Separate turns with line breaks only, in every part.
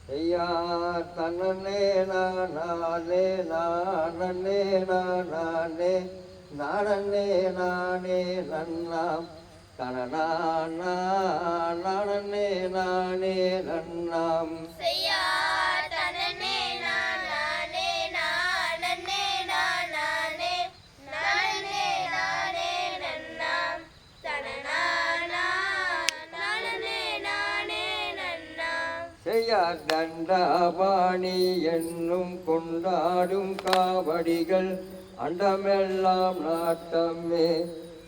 ஐயா தன்னே நானே நானே நானே நானே நானே நன்னாம் தனநானே நானே நன்னாம் தண்டபாணி என்னும் கொண்டாடும் காவடிகள் அண்டமெல்லாம் நாட்டமே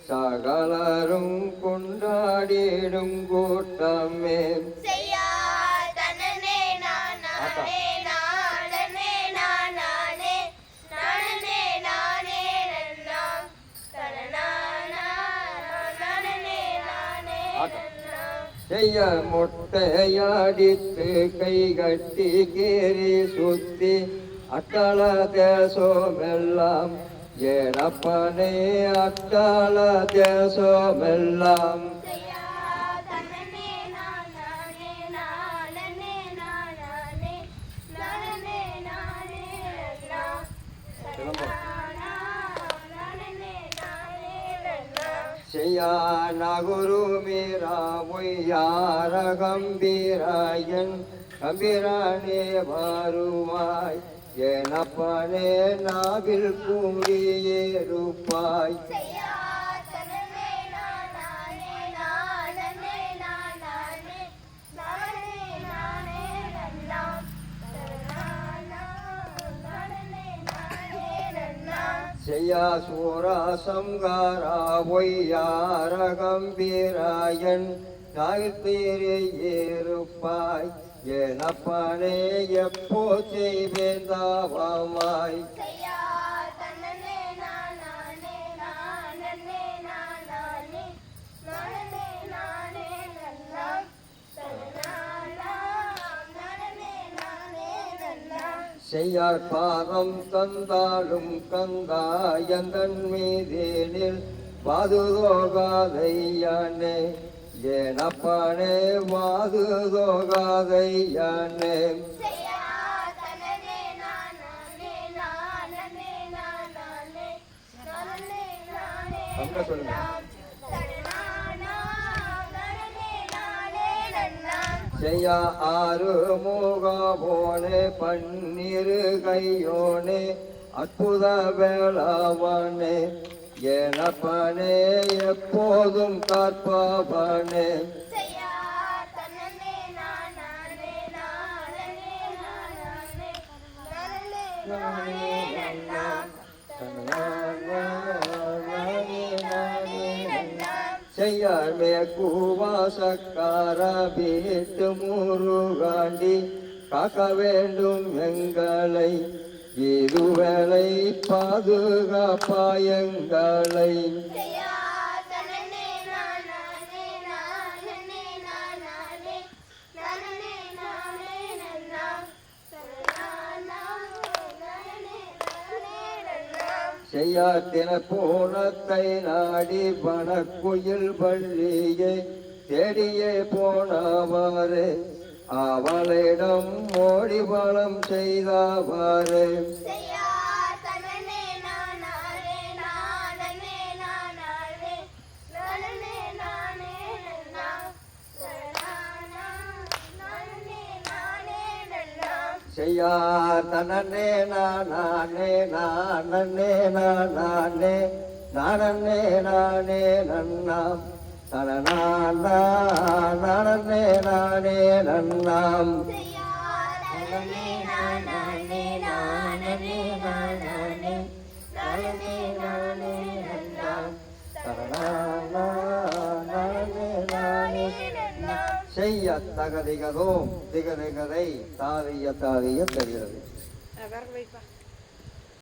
சகலரும் கொண்டாடிடும் கூட்டமே செய்ய மொட்டையடித்து கை கட்டி கீறி சுத்தி அட்டள தேசமெல்லாம் ஏனப்பனே அட்டள தேசமெல்லாம் நகுரு மீரா பொய்யார கம்பீராயன் கம்பீரானே வருவாய் எனப்பனே நாவில் கூடியேருப்பாய் செய்யா சூரா சங்காரா பொய்யார கம்பீராயன் தாய்த்தீரே ஏறுப்பாய் எனப்பனே எப்போ செய்வேன் தாவமாய் செய்யார் பாதம் தந்தாலும் கந்தாயந்தன் மீதேனில் வாதுதோகாதையானே ஏனப்பனே வாதுதோகாதையானே அங்க சொல்லுங்க செய்யா ஆறு மூகபோனே பன்னிரு கையோனே அற்புத வேளாவனே எனப்பனே எப்போதும் காப்பவனே செய்யார் மேற்கூவாசக்கார வீட்டு முருகாண்டி காக்க வேண்டும் எங்களை இருவேளை பாதுகாப்பாயங்களை செய்யாத்தின போனத்தை நாடி பணக்குயில் பள்ளியை தேடியே போனவாறு அவளிடம் மோடி பலம் செய்தவாறு செய்யா தனனே நானே நானே நானே நானே நானே நன்னாம் தனநானே நானே நன்னாம் செய்ய தகதிகதோ திகதிகதை தாரிய தாரிய தெரிகிறது.